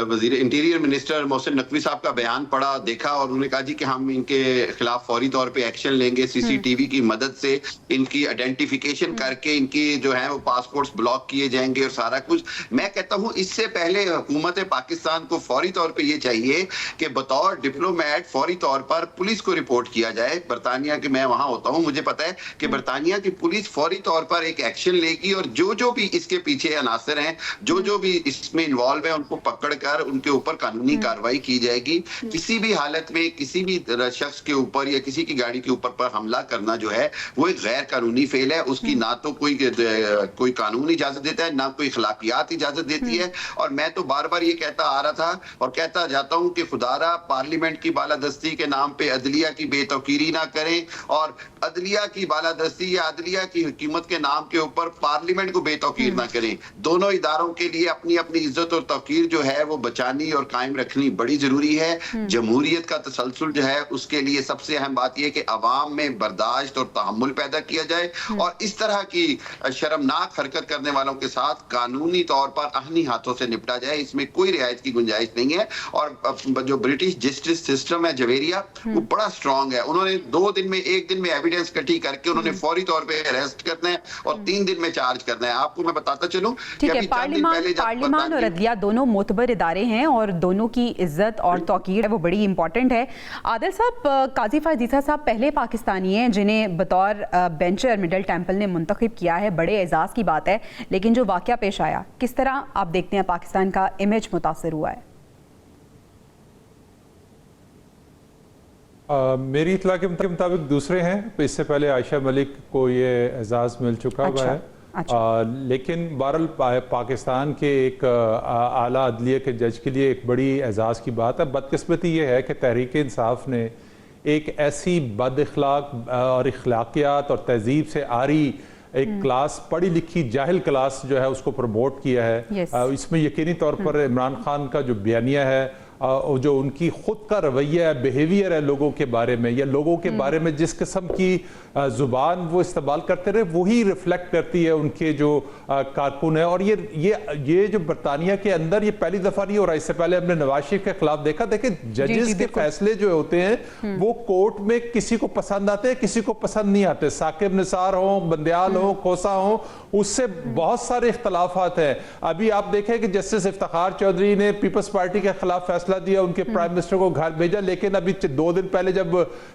वजीर इंटीरियर मिनिस्टर मोहसिन नकवी साहब का बयान पढ़ा, देखा और उन्होंने कहा जी कि हम इनके खिलाफ फौरी तौर पर एक्शन लेंगे, CCTV की मदद से इनकी आइडेंटिफिकेशन करके इनकी जो है वो पासपोर्ट्स ब्लॉक किए जाएंगे और सारा कुछ। मैं कहता हूँ इससे पहले हुकूमत पाकिस्तान को फौरी तौर पर यह चाहिए कि बतौर डिप्लोमेट फौरी तौर पर पुलिस को रिपोर्ट किया जाए। बरतानिया के मैं वहां होता हूं, मुझे पता है कि बरतानिया की पुलिस फौरी तौर पर एक एक्शन लेगी और जो भी इसके पीछे अनासर हैं, जो भी इसमें इन्वॉल्व है, उनको पकड़कर उनके ऊपर कानूनी कार्रवाई की जाएगी। किसी भी हालत में किसी भी शख्स के ऊपर या किसी की गाड़ी के ऊपर पर हमला करना जो है वो एक गैर कानूनी फेल है। उसकी ना तो कोई कानून इजाजत देता है, ना कोई अखलाकियात इजाजत देती है। और मैं तो बार बार ये कहता आ रहा था और कहता जाता हूं कि खुदारा पार्लियामेंट की बालादस्ती के नाम पे अदलिया की बेतौकीरी ना करें और अदलिया की बालादस्ती या अदलिया की हुकूमत के नाम के ऊपर पार्लियामेंट को बेतौकीर ना करें। दोनों इदारों के लिए अपनी अपनी इज्जत और तौकीर जो है वो बचानी और कायम रखनी बड़ी जरूरी है। जमहूरियत का तसलसल जो है उसके लिए सबसे अहम बात यह कि अवाम में बर्दाश्त और तहम्मुल पैदा किया जाए और इस तरह की शर्मनाक हरकत करने वालों के साथ कानूनी तौर पर आहनी हाथों से निपटा जाए। इसमें कोई रियायत की गुंजाइश नहीं है। और जो ब्रिटिश जस्टिस सिस्टम है जवेरिया, वो बड़ा स्ट्रांग है। उन्होंने 2 दिन में 1 दिन में एविडेंस इकट्ठी करके उन्होंने फौरी तौर पे अरेस्ट करना है और 3 दिन में चार्ज करना है। आपको मैं बताता चलूं कि अभी चंद दिन पहले पार्लियामान और अदलिया दोनों मोतबर इदारे हैं और दोनों की इज्जत और तौकीर है वो बड़ी इंपॉर्टेंट है। आदिल साहब, काजी फायजीसा साहब पहले पाकिस्तानी हैं जिन्हें बतौर बेंचर मिडल टेम्पल ने मुंतखब किया है, बड़े एजाज की बात है। लेकिन जो वाकया पेश आया, किस तरह आप देखते हैं पाकिस्तान का इमेज मुतासर हुआ है? मेरी इतला के मुताबिक दूसरे हैं। इससे पहले आयशा मलिक को ये एजाज़ मिल चुका हुआ है। लेकिन बहरहाल पाकिस्तान के एक आला अदलिया के जज के लिए एक बड़ी एजाज़ की बात है। बदकिस्मती ये है कि तहरीक इंसाफ ने एक ऐसी बद अखलाक और अखलाकियात और तहजीब से आरी एक क्लास, पढ़ी लिखी जाहिल क्लास जो है उसको प्रमोट किया है। इसमें यकीनी तौर पर इमरान खान का जो बयानिया है, जो उनकी खुद का रवैया है, बिहेवियर है लोगों के बारे में या लोगों के बारे में जिस किस्म की जुबान वो इस्तेमाल करते रहे, वही रिफ्लेक्ट करती है उनके जो कारकुन है। और ये जो बरतानिया के अंदर ये पहली दफा नहीं हो रहा। इससे पहले हमने नवाज शरीफ के खिलाफ देखा। देखे जजेस के फैसले जो होते हैं वो कोर्ट में किसी को पसंद आते हैं, किसी को पसंद नहीं आते। साकिब निसार हो, बंदयाल हो, खोसा हो, उससे बहुत सारे इख्तलाफात हैं। अभी आप देखें कि जस्टिस इफ्तिखार चौधरी ने पीपल्स पार्टी के खिलाफ फैसला मसला दिया, उनके प्राइम मिनिस्टर को घर भेजा, लेकिन अभी 2 दिन पहले जब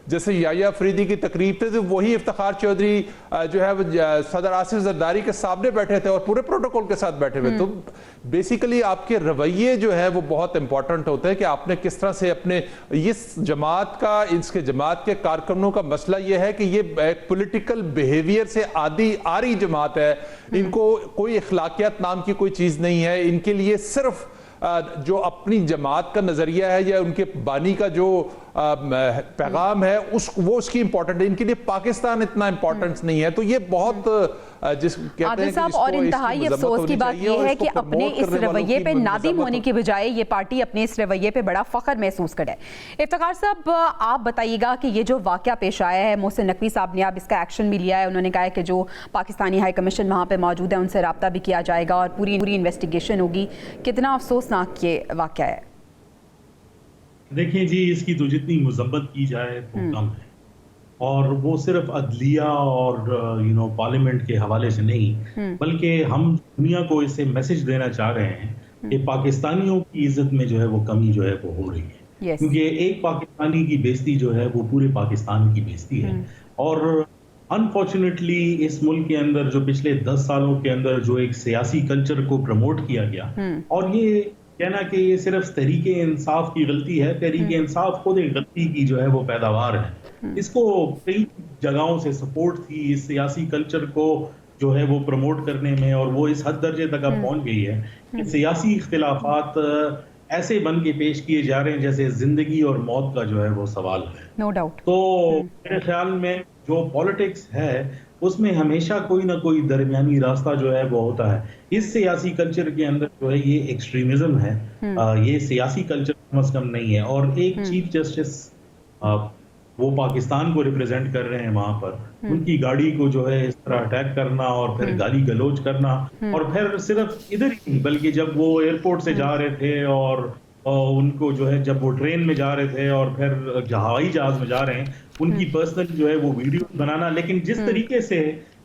जैसे याया अफरीदी की तकरीब थी तो वही इफ्तिखार चौधरी जो है वो सदर आसिफ जरदारी के सामने बैठे थे और पूरे प्रोटोकॉल के साथ बैठे हुए। तो बेसिकली आपके रवैये जो है वो बहुत इंपॉर्टेंट होते हैं कि आपने किस तरह से अपने इस जमात का, इसके जमात के कारकुनों का मसला ये है कि ये एक पॉलिटिकल बिहेवियर से आ रही जमात है, इनको कोई इखलाकियात नाम की कोई चीज नहीं है, इनके लिए सिर्फ जो अपनी जमात का नजरिया है या उनके बानी का जो पैगाम है वो उसकी इंपॉर्टेंट है, इनके लिए पाकिस्तान इतना इंपॉर्टेंस नहीं है। तो ये बहुत जिस कहते आदिल हैं साहब, और इंतहाई अफसोस की बात यह है कि अपने इस रवैये पे नादिम होने की बजाय ये पार्टी अपने इस रवैये पे बड़ा फख्र महसूस करे। इफ्तिखार साहब, आप बताइएगा कि ये जो वाकया पेश आया है, मोहसिन नकवी साहब ने अब इसका एक्शन भी लिया है। उन्होंने कहा है कि जो पाकिस्तानी हाई कमीशन वहाँ पे मौजूद है उनसे रब्ता भी किया जाएगा और पूरी इन्वेस्टिगेशन होगी। कितना अफसोसनाक ये वाकया है? देखिए जी, इसकी तो जितनी मजम्मत की जाए तो कम है, और वो सिर्फ अदलिया और पार्लियामेंट के हवाले से नहीं, बल्कि हम दुनिया को इससे मैसेज देना चाह रहे हैं कि पाकिस्तानियों की इज्जत में जो है वो कमी जो है वो हो रही है। क्योंकि एक पाकिस्तानी की बेइज्जती जो है वो पूरे पाकिस्तान की बेइज्जती है। और अनफॉर्चुनेटली इस मुल्क के अंदर जो पिछले 10 सालों के अंदर जो एक सियासी कल्चर को प्रमोट किया गया, और ये कहना कि ये सिर्फ तहरीके इंसाफ की गलती है, तहरीके इंसाफ खुद एक गलती की जो है वो पैदावार है। इसको कई जगहों से सपोर्ट थी इस सियासी कल्चर को जो है वो प्रमोट करने में, और वो इस हद दर्जे तक अब पहुंच गई है कि सियासी इख्तिलाफात ऐसे बन के पेश किए जा रहे हैं जैसे जिंदगी और मौत का जो है वो सवाल है। No doubt. तो मेरे ख्याल में जो पॉलिटिक्स है उसमें हमेशा कोई ना कोई दरमियानी रास्ता जो है वो होता है। इस सियासी कल्चर के अंदर जो है ये एक्सट्रीमिज्म है, ये सियासी कल्चर कम से कम नहीं है। और एक चीफ जस्टिस वो पाकिस्तान को रिप्रेजेंट कर रहे हैं वहां पर, उनकी गाड़ी को जो है इस तरह अटैक करना और फिर गाली गलौज करना, और फिर सिर्फ इधर ही बल्कि जब वो एयरपोर्ट से जा रहे थे और उनको जो है जब वो ट्रेन में जा रहे थे और फिर हवाई जहाज में जा रहे हैं, उनकी पर्सनल जो है वो वीडियो बनाना। लेकिन जिस तरीके से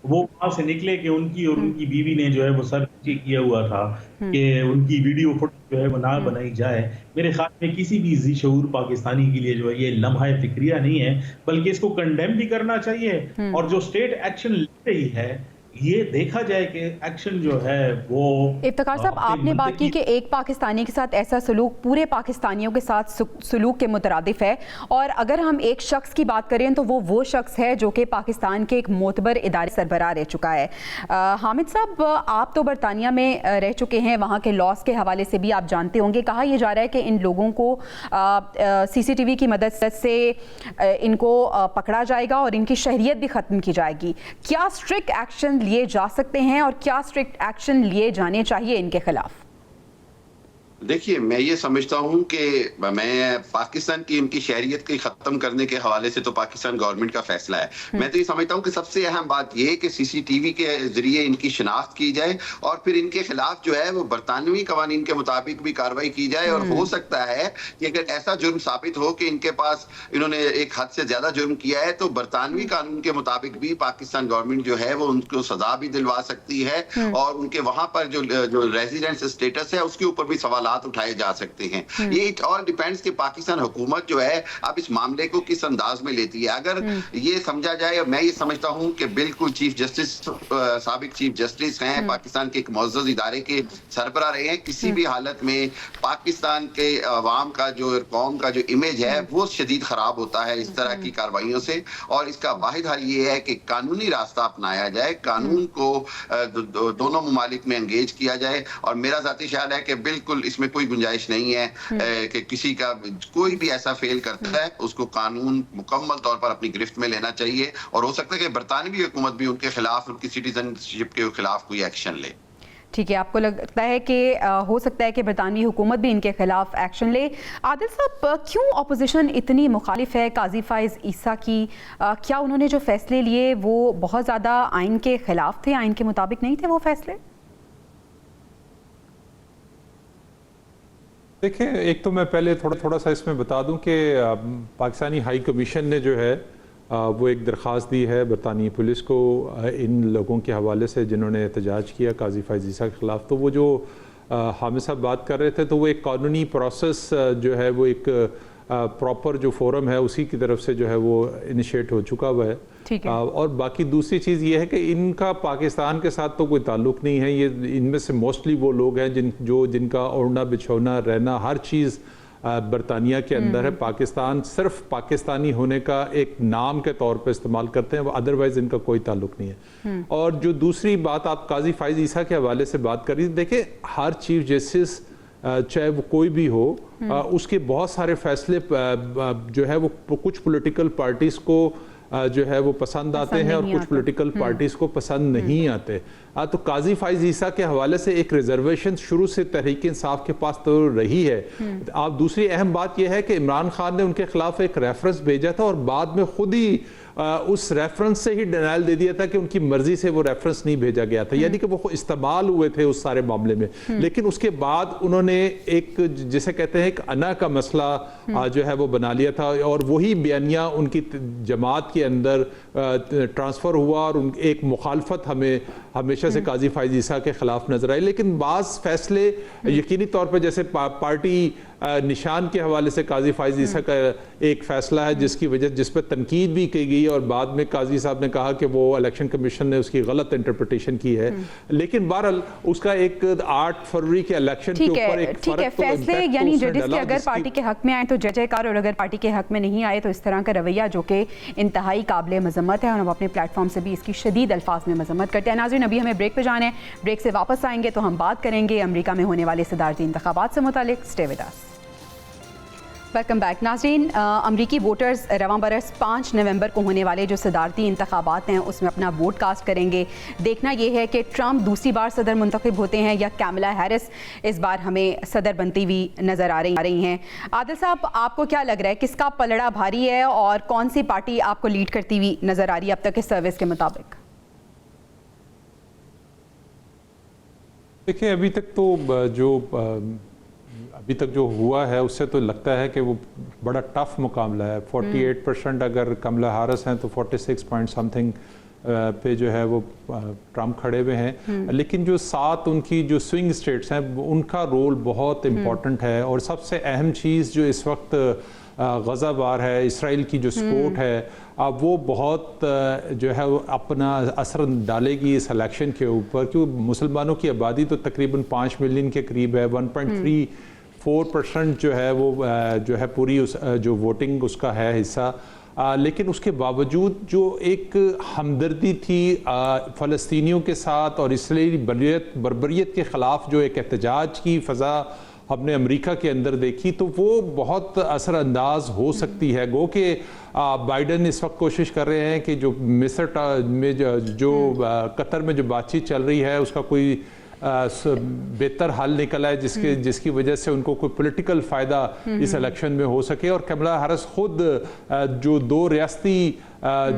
वो वहां से निकले कि उनकी और उनकी बीवी ने जो है वो सर नीचे किया हुआ था कि उनकी वीडियो फोटो जो है वो ना बनाई जाए, मेरे ख्याल में किसी भी जी शऊर पाकिस्तानी के लिए जो है ये लम्हा फिक्रिया नहीं है, बल्कि इसको कंडेम भी करना चाहिए। और जो स्टेट एक्शन ले रही है ये देखा जाए कि एक्शन जो है वो। इफ्तिखार साहब, आपने बात की कि एक पाकिस्तानी के साथ ऐसा सलूक पूरे पाकिस्तानियों के साथ सलूक के मुतरादिफ है, और अगर हम एक शख्स की बात करें तो वो शख्स है जो कि पाकिस्तान के एक मोतबर इदारे सरबराह रह चुका है। हामिद साहब, आप तो बरतानिया में रह चुके हैं, वहाँ के लॉस के हवाले से भी आप जानते होंगे। कहा यह जा रहा है कि इन लोगों को CCTV की मदद से इनको पकड़ा जाएगा और इनकी शहरियत भी ख़त्म की जाएगी। क्या स्ट्रिक्ट एक्शन लिए जा सकते हैं और क्या स्ट्रिक्ट एक्शन लिए जाने चाहिए इनके खिलाफ? देखिए, मैं ये समझता हूँ कि मैं पाकिस्तान की इनकी शहरियत के खत्म करने के हवाले से तो पाकिस्तान गवर्नमेंट का फैसला है। मैं तो ये समझता हूँ कि सबसे अहम बात ये कि CCTV के जरिए इनकी शिनाख्त की जाए और फिर इनके खिलाफ जो है वो बरतानवी कवानीन के मुताबिक भी कार्रवाई की जाए। और हो सकता है कि अगर ऐसा जुर्म साबित हो कि इनके पास इन्होंने एक हद से ज्यादा जुर्म किया है तो बरतानवी कानून के मुताबिक भी पाकिस्तान गवर्नमेंट जो है वो उनको सजा भी दिलवा सकती है, और उनके वहां पर जो रेजिडेंस स्टेटस है उसके ऊपर भी सवाल उठाए जा सकते हैं। ये इट ऑल डिपेंड्स कि पाकिस्तान हुकूमत जो है अब इस मामले को किस अंदाज में लेती है। अगर ये समझा जाए, मैं ये समझता हूं कि बिल्कुल चीफ जस्टिस साबिक चीफ जस्टिस हैं, पाकिस्तान के एक मुअज़्ज़ज़ इदारे के सरबराह रहे हैं, किसी भी हालत में पाकिस्तान के अवाम का जो कौम का जो इमेज है वो शदीद खराब होता है इस तरह की कार्रवाइयों से। और इसका वाहिद हल ये है कि कानूनी रास्ता अपनाया जाए, कानून को दोनों ममालिक में एंगेज किया जाए। और मेरा ज़ाती ख्याल है कि बिल्कुल इसमें कोई गुंजाइश नहीं है कि किसी का कोई भी ऐसा फेल करता है उसको कानून मुकम्मल तौर पर अपनी गिरफ्त में लेना चाहिए। और हो सकता है कि बरतानवी हुकूमत भी उनके खिलाफ, उनकी सिटीजनशिप के खिलाफ कोई एक्शन ले। ठीक है, आपको लगता है कि हो सकता है कि बरतानवी हुकूमत भी इनके खिलाफ एक्शन ले। आदिल साहब, क्यों अपोजिशन इतनी मुखालिफ है काजी फाइज ईसा की? क्या उन्होंने जो फैसले लिए वो बहुत ज़्यादा आइन के खिलाफ थे, आइन के मुताबिक नहीं थे वो फैसले? देखिए, एक तो मैं पहले थोड़ा सा इसमें बता दूं कि पाकिस्तानी हाई कमीशन ने जो है वो एक दरख्वास्त दी है बरतानी पुलिस को इन लोगों के हवाले से जिन्होंने एहतजाज किया काजी फाइज ईसा के ख़िलाफ़। तो वो जो हामिद साहब बात कर रहे थे, तो वो एक कानूनी प्रोसेस जो है वो एक प्रॉपर जो फोरम है उसी की तरफ से जो है वो इनिशिएट हो चुका हुआ है। ठीक है। और बाकी दूसरी चीज़ ये है कि इनका पाकिस्तान के साथ तो कोई ताल्लुक नहीं है। ये इनमें से मोस्टली वो लोग हैं जिनका ओढ़ना बिछौना रहना हर चीज़ बरतानिया के अंदर है। पाकिस्तान सिर्फ पाकिस्तानी होने का एक नाम के तौर पे इस्तेमाल करते हैं, अदरवाइज इनका कोई ताल्लुक नहीं है। और जो दूसरी बात आप काजी फाइज ईसा के हवाले से बात कर रही थी, देखिए हर चीफ जस्टिस चाहे वो कोई भी हो, उसके बहुत सारे फैसले जो है वो कुछ पॉलिटिकल पार्टीज को जो है वो पसंद आते हैं और कुछ पॉलिटिकल पार्टीज को पसंद नहीं आते। तो काजी फाइज ईसा के हवाले से एक रिजर्वेशन शुरू से तहरीक इंसाफ के पास तो रही है। आप दूसरी अहम बात यह है कि इमरान खान ने उनके खिलाफ एक रेफरेंस भेजा था और बाद में खुद ही उस रेफरेंस से ही डिनाइल दे दिया था कि उनकी मर्जी से वो रेफरेंस नहीं भेजा गया था, यानी कि वो इस्तेमाल हुए थे उस सारे मामले में। लेकिन उसके बाद उन्होंने एक जिसे कहते हैं एक अना का मसला जो है वो बना लिया था और वही बयानिया उनकी जमात के अंदर ट्रांसफर हुआ और एक मुखालफत हमें हमेशा से काजी फाइज ईसा के खिलाफ नजर आई। लेकिन बाज़ फैसले यकीनी तौर पर जैसे पार्टी निशान के हवाले से काजी फाइज ईसा का एक फैसला है जिस पर तनकीद भी की गई और बाद में काजी साहब ने कहा कि वो इलेक्शन कमीशन ने उसकी गलत इंटरप्रिटेशन की है। लेकिन बहरहाल उसका एक 8 फरवरी के इलेक्शन के ऊपर एक ठीक है, फैसले यानी जजेस के अगर पार्टी के हक में आए तो जय जयकार और अगर पार्टी के हक में नहीं आए तो इस तरह का रवैया जो कि इंतहाई काबिल मजम्मत है और हम अपने प्लेटफॉर्म से भी इसकी शदीद अल्फाज में मजम्मत करते हैं। नाज़रीन, अभी हमें ब्रेक पे जाना है, ब्रेक से वापस आएंगे तो हम बात करेंगे अमेरिका में होने वाले सदारती इंतखाबात से मुतालिक। Stay with us. Welcome back. नाज़रीन, अमरीकी वोटर्स रवां बरस 5 नवंबर को होने वाले जो सदारती इंतखाबात हैं उसमें अपना वोट कास्ट करेंगे। देखना यह है कि ट्रंप दूसरी बार सदर मुंतखब होते हैं या कैमला हैरिस इस बार हमें सदर बनती हुई नज़र आ रही हैं। आदिल साहब, आपको क्या लग रहा है किसका पलड़ा भारी है और कौन सी पार्टी आपको लीड करती हुई नज़र आ रही है अब तक के सर्विस के मुताबिक? देखिए, अभी तक जो हुआ है उससे तो लगता है कि वो बड़ा टफ मुकाबला है। 48% अगर कमला हारिस हैं तो 46 पॉइंट समथिंग पे जो है वो ट्रंप खड़े हुए हैं। लेकिन जो 7 उनकी जो स्विंग स्टेट्स हैं उनका रोल बहुत इम्पोर्टेंट है और सबसे अहम चीज़ जो इस वक्त गज़ा वार है, इसराइल की जो सपोर्ट है वो बहुत जो है वो अपना असर डालेगी इस इलेक्शन के ऊपर, क्योंकि मुसलमानों की आबादी तो तकरीबन 5 मिलियन के करीब है। 1.34% जो है वो जो है पूरी जो वोटिंग उसका है हिस्सा। लेकिन उसके बावजूद जो एक हमदर्दी थी फ़लस्तीनियों के साथ और इसराइली बर्बरियत के ख़िलाफ़ जो एक एहतजाज की फ़ज़ा हमने अमेरिका के अंदर देखी, तो वो बहुत असरअंदाज हो सकती है। गो कि बाइडन इस वक्त कोशिश कर रहे हैं कि जो मिस्र में जो कतर में जो बातचीत चल रही है उसका कोई बेहतर हल निकला है जिसकी वजह से उनको कोई पॉलिटिकल फ़ायदा इस इलेक्शन में हो सके। और कमला हैरिस खुद जो 2 रियासती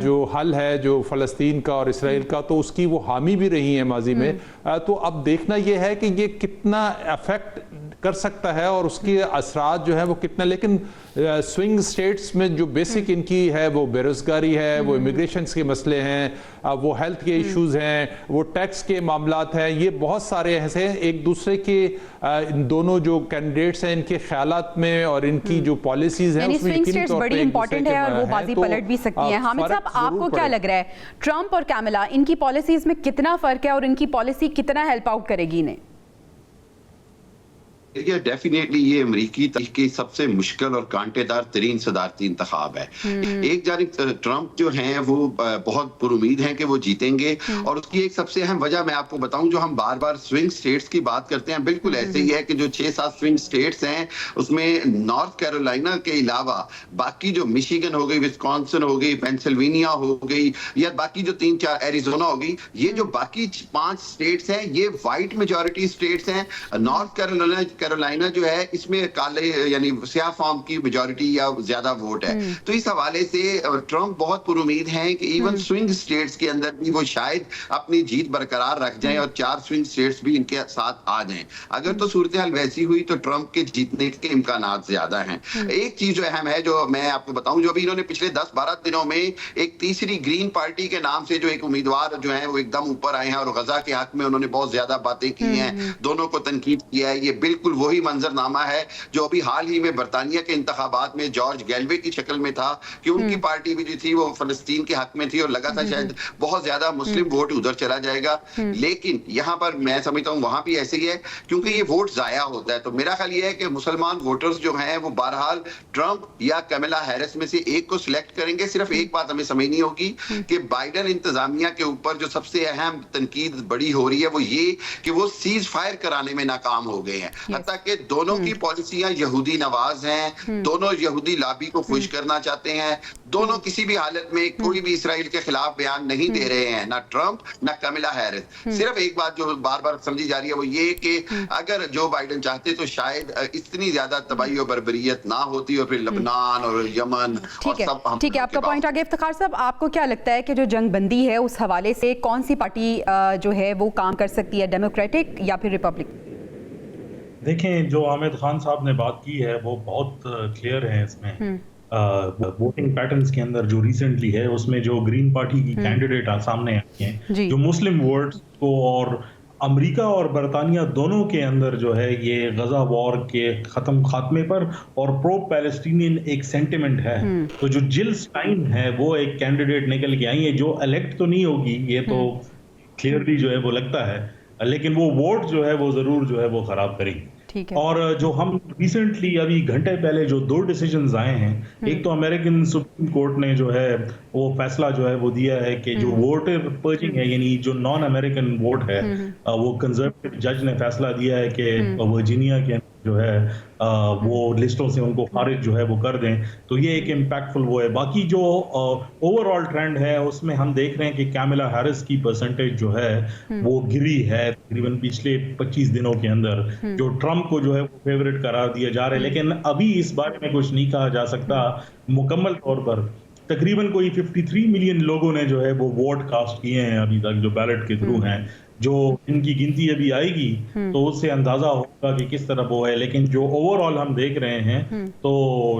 जो हल है जो फ़लस्तीन का और इसराइल का, तो उसकी वो हामी भी रही हैं माजी में। तो अब देखना ये है कि ये कितना अफेक्ट कर सकता है और उसके असरात जो है वो कितना। लेकिन स्विंग स्टेट्स में जो बेसिक इनकी है वो बेरोजगारी है, वो इमिग्रेशन के मसले हैं, वो हेल्थ के इश्यूज हैं, वो टैक्स के मामलात हैं, ये बहुत सारे ऐसे एक दूसरे के इन दोनों जो कैंडिडेट्स हैं इनके ख्यालात में और इनकी जो पॉलिसीज हैं उसमें यकीनी तौर पे बड़ी इंपॉर्टेंट है और वो बाजी पलट भी सकती है। हामिद साहब, आपको क्या लग रहा है ट्रंप और कैमला इनकी पॉलिसीज में कितना फर्क है और इनकी पॉलिसी कितना हेल्प आउट करेगी इन्हें? डेफिनेटली ये अमेरिकी तारीख की सबसे मुश्किल और कांटेदार तरीन सदारती इंतखाब है। एक जानिब ट्रंप जो हैं वो बहुत पुरुमीद हैं कि वो जीतेंगे और उसकी एक सबसे अहम वजह मैं आपको बताऊं, जो हम बार बार स्विंग स्टेट्स की बात करते हैं बिल्कुल ऐसे ही है कि जो 6-7 स्विंग स्टेट्स हैं उसमें नॉर्थ कैरोलिना के अलावा बाकी जो मिशिगन हो गई, विस्कॉन्सिन हो गई, पेंसिल्वेनिया हो गई या बाकी जो 3-4 एरिजोना हो गई, ये जो बाकी 5 स्टेट्स हैं ये वाइट मेजॉरिटी स्टेट्स हैं। नॉर्थ कैरोलिना जो है इसमें काले यानी स्याह फॉर्म की मेजॉरिटी या ज्यादा वोट है। तो इस हवाले से ट्रंप बहुत पुरुमीद हैं कि इवन स्विंग स्टेट्स के अंदर भी वो शायद अपनी जीत बरकरार रख जाएं और 4 स्विंग स्टेट्स भी इनके साथ आ जाएं। अगर तो सूरत हाल वैसी हुई तो ट्रंप के जीतने के इम्कानात ज्यादा हैं। एक चीज जो अहम है जो मैं आपको बताऊं, जो भी इन्होंने पिछले 10-12 दिनों में एक तीसरी ग्रीन पार्टी के नाम से जो एक उम्मीदवार जो है वो एकदम ऊपर आए हैं और गजा के हक में उन्होंने बहुत ज्यादा बातें की हैं, दोनों को तनकीद किया है। ये बिल्कुल वही मंजरनामा है जो अभी हाल ही में बरतानिया के इंतखाबात में जॉर्ज गैलवे की शक्ल में था कि उनकी पार्टी भी जो थी वो फलस्तीन के हक में थी और लगा था शायद बहुत ज्यादा मुस्लिम वोट उधर चला जाएगा। लेकिन यहाँ पर मैं समझता हूँ वहां भी ऐसे ही है, क्योंकि ये वोट जाया होता है। तो मेरा ख्याल ये है कि मुसलमान वोटर्स जो हैं वो बहरहाल ट्रंप या कमला हैरिस में से एक को सिलेक्ट करेंगे। सिर्फ एक बात हमें समझनी होगी कि बाइडेन इंतजामिया के ऊपर जो सबसे अहम तनकीद बड़ी हो रही है वो ये कि वो सीज फायर कराने में नाकाम हो गए हैं। हत्ता कि दोनों की पॉलिसियां यहूदी नवाज हैं, दोनों यहूदी लॉबी को खुश करना चाहते हैं, दोनों किसी भी हालत में कोई भी इसराइल के खिलाफ बयान नहीं दे रहे हैं, ना ट्रंप ना कमला हैरिस। सिर्फ एक बात जो बार बार समझी जा रही है वो ये कि अगर जो बाइडेन चाहते तो शायद इतनी ज्यादा तबाही और बर्बरियत ना होती और फिर लबनान और यमन और सब। ठीक है, आपका पॉइंट आगे। इफ्तिखार साहब, आपको क्या लगता है कि जो जंग बंदी है उस हवाले से कौन सी पार्टी जो है वो काम कर सकती है, डेमोक्रेटिक या फिर रिपब्लिक? देखें, जो आमिर खान साहब ने बात की है वो बहुत क्लियर है। इसमें वोटिंग पैटर्न्स के अंदर जो रिसेंटली है उसमें जो ग्रीन पार्टी की कैंडिडेट सामने आई हैं, जो मुस्लिम वोट्स को और अमेरिका और बरतानिया दोनों के अंदर जो है ये गजा वॉर के खात्मे पर और प्रो पैलेस्टीनियन एक सेंटिमेंट है। तो जो जिल स्टाइन है वो एक कैंडिडेट निकल के आई है जो इलेक्ट तो नहीं होगी, ये तो क्लियरली जो है वो लगता है, लेकिन वो वोट जो है वो जरूर जो है वो खराब करेगी। और जो हम रिसेंटली अभी घंटे पहले जो 2 डिसीजंस आए हैं, एक तो अमेरिकन सुप्रीम कोर्ट ने जो है वो फैसला जो है वो दिया है कि जो वोटर पर्चिंग है यानी जो नॉन अमेरिकन वोट है वो कंजर्वेटिव जज ने फैसला दिया है कि वर्जीनिया के जो है वो लिस्टों से उनको खारिज जो है वो कर दें। तो ये एक इम्पैक्टफुल वो है। बाकी जो ओवरऑल ट्रेंड है उसमें हम देख रहे हैं कि कैमला हैरिस की परसेंटेज जो है वो गिरी है तकरीबन पिछले 25 दिनों के अंदर, जो ट्रंप को जो है वो फेवरेट करार दिया जा रहा है। लेकिन अभी इस बारे में कुछ नहीं कहा जा सकता मुकम्मल तौर पर। तकरीबन कोई 53 मिलियन लोगों ने जो है वो वोट कास्ट किए हैं अभी तक, जो बैलेट के थ्रू हैं। जो इनकी गिनती अभी आएगी तो उससे अंदाजा होगा कि किस तरह वो है। लेकिन जो ओवरऑल हम देख रहे हैं तो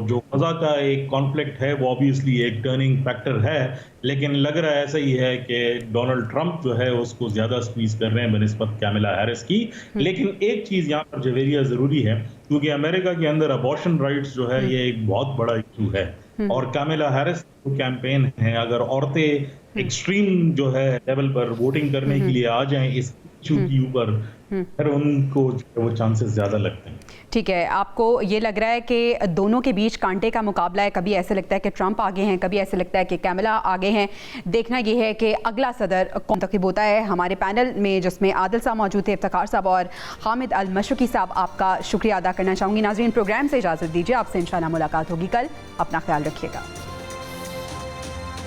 जो गजा का एक कॉन्फ्लिक्ट है वो ऑब्वियसली एक टर्निंग फैक्टर है, लेकिन लग रहा है ऐसा ही है कि डोनाल्ड ट्रंप जो है उसको ज्यादा स्क्वीज कर रहे हैं बनिस्बत कैमला हैरिस की। लेकिन एक चीज यहाँ पर जवेरिया जरूरी है, क्योंकि अमेरिका के अंदर अबॉर्शन राइट्स जो है ये एक बहुत बड़ा इशू है और कैमला हैरिस कैंपेन है अगर औरतें एक्सट्रीम जो है लेवल पर वोटिंग करने के लिए आ जाएं इस इशू के ऊपर, फिर उनको वो चांसेस ज्यादा लगते हैं। ठीक है, आपको ये लग रहा है कि दोनों के बीच कांटे का मुकाबला है, कभी ऐसे लगता है कि ट्रंप आगे हैं, कभी ऐसे लगता है कि कैमला आगे हैं। देखना ये है कि अगला सदर कौन तकीब होता है। हमारे पैनल में जिसमें आदिल साहब मौजूद थे, इफ्तिखार साहब और हामिद अल मशरकी साहब, आपका शुक्रिया अदा करना चाहूँगी। नाज़रीन, प्रोग्राम से इजाज़त दीजिए, आपसे इंशाल्लाह मुलाकात होगी कल। अपना ख्याल रखिएगा।